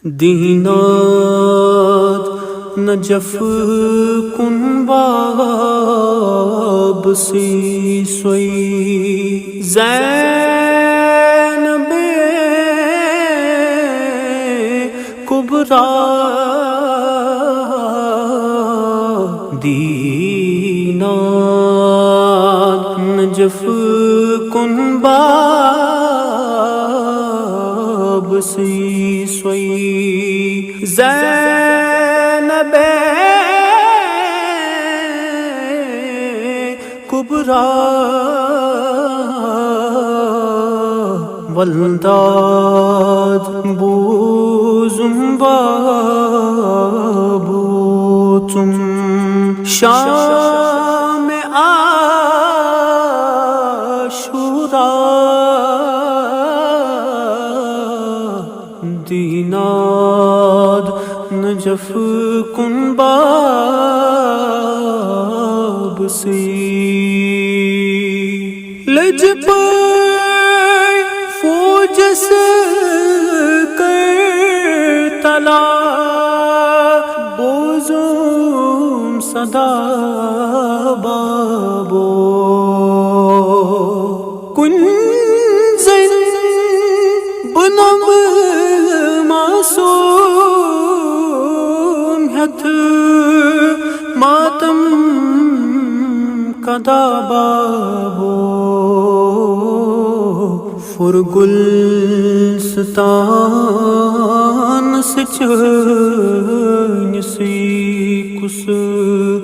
دینات Najaf کن باب سی سوئی زینب کبریٰ دینات نجف کن باب سی سوئی زینب کبریٰ والداد بوزم بابوتم شام عاشوراء دینات نجف کن باب سی لج پر فوجس کر تلا بوزم صدا بابو کنزن بنم معصوم ہتھ ماتم کدا بابو فرگلستان سچن سی کس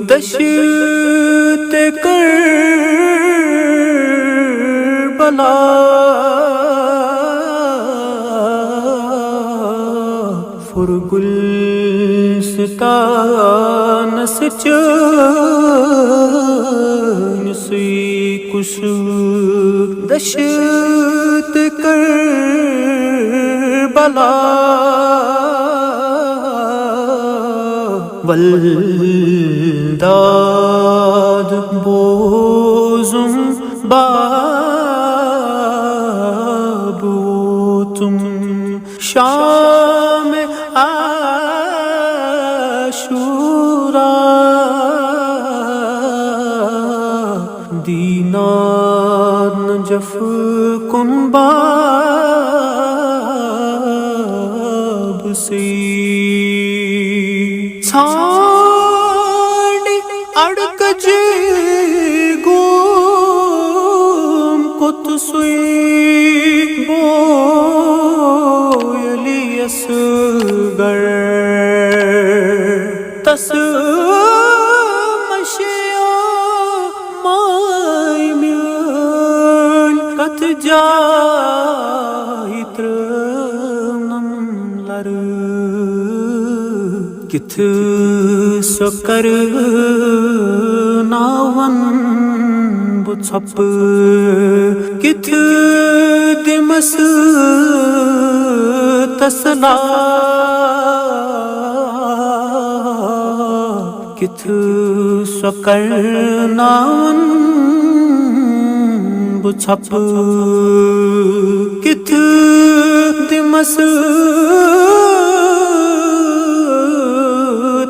دشت کربلا فرگلستان سچن سی کس دشت کربلا والداد بوزم بابوتم شام عاشوراء دینات نجف کن باب سی چھانڈ اڑکج گوم کت سوئی بویلی اصغر تس مشیا مائی میل کت جائی ترنم لر کتھ سکر ناون بچھپ کتھ دمس تسلا کتھ سکر ناون بچھپ کتھ دمس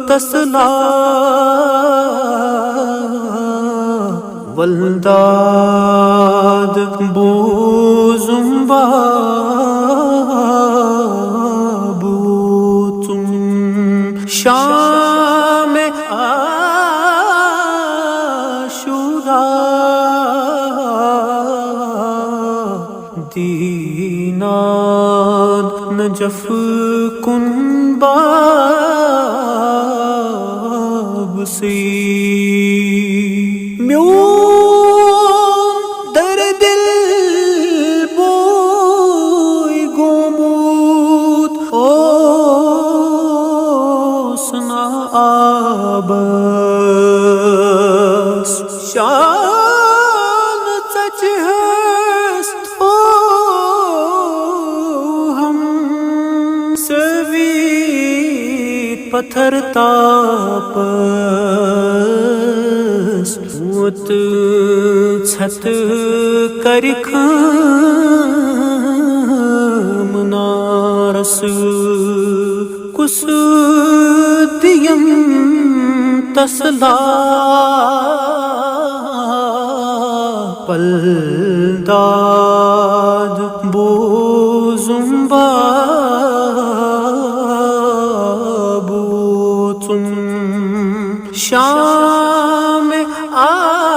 تسلا والداد بوزم بابوتم شام عاشوراء دینات نجف کن باب سی میون در دل بوی گمود اوسنا آبس شان سچ ہست او ہم سویت پتھر تاپس موت چھت کرکھ منارس کس دیم تسلا پل داد بوزم بابوتم شام عاشورا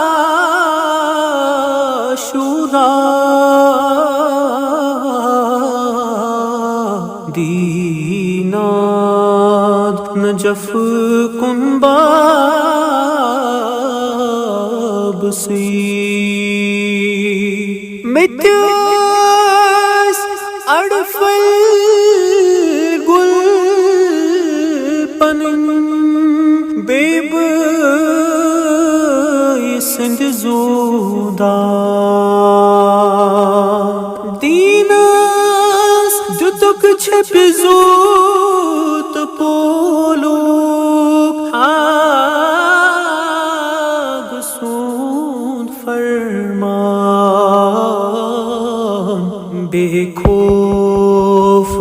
دیناد نجف کن بابسی متیاس اڑفل گل پنن بیب سند زودا دیناس دتک چھپ زوت پولو آگ سون فرمان بے خوف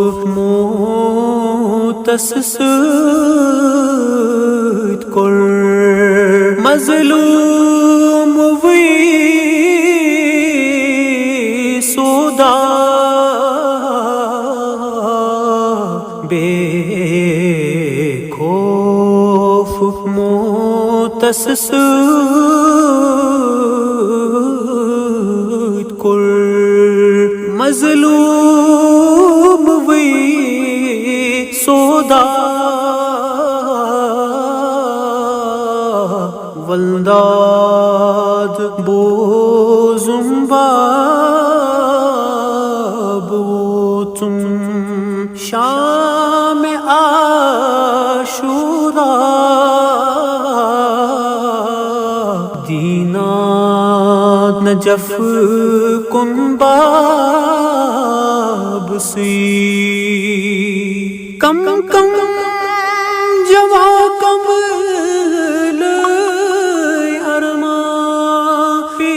متسسد کر مظلوم وی سودا بے خوف متسسد کر مظلوم وی سودا ولداد بوزم بابوتم شام عاشورا دیناد نجف کن بابسی کم کم جوا کمل ارما پی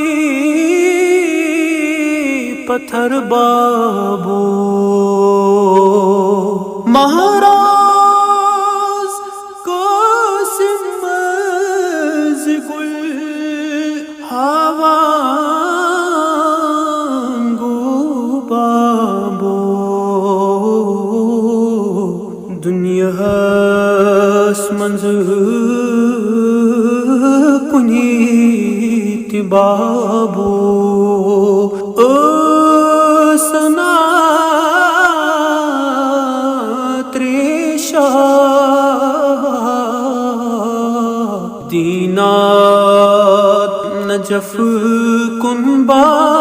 پتھر بابو مہاراز قاسم از گل ہاوانگو بابو دنیا ہس منز کنیت بابو سنا تریشا دینات نجف کن بابسی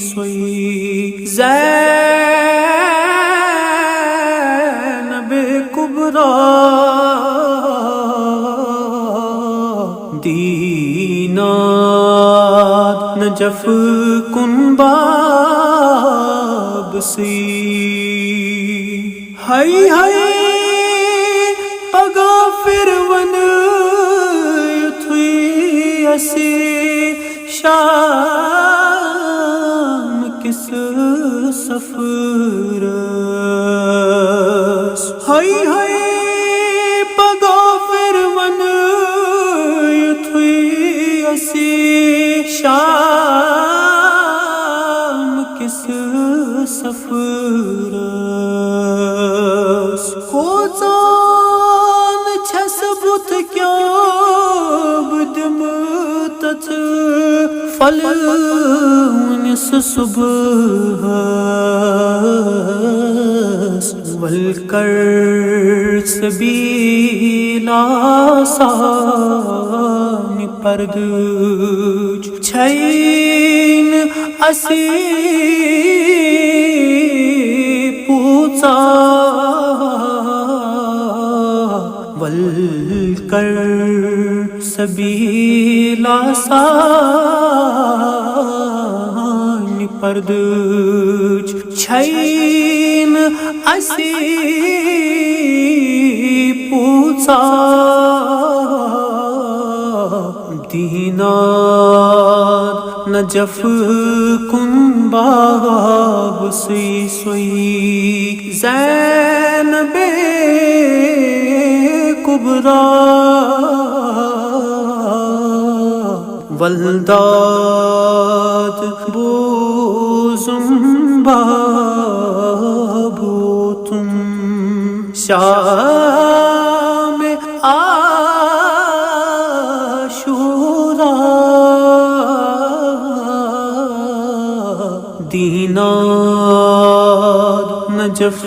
سوئی زینب کبریٰ دینات نجف کن بابسی ہائی ہائی پگا فرون یتھوی اسی شام کس سفرس ہائی ہائی پگا فرون یتھوی اسی شام کس سفرس کھوژان چھس بت کیا بدم تتھ فلونس صبحس والکر سبیلا سان پردوج چھین اسی پوچا والکر سبیلا سان پردوج چھین اسی پوچا دینات نجف کن بابسی سوئی زینب کبریٰ ولدات بوزم بابوتم شام عاشوراء دیناد نجف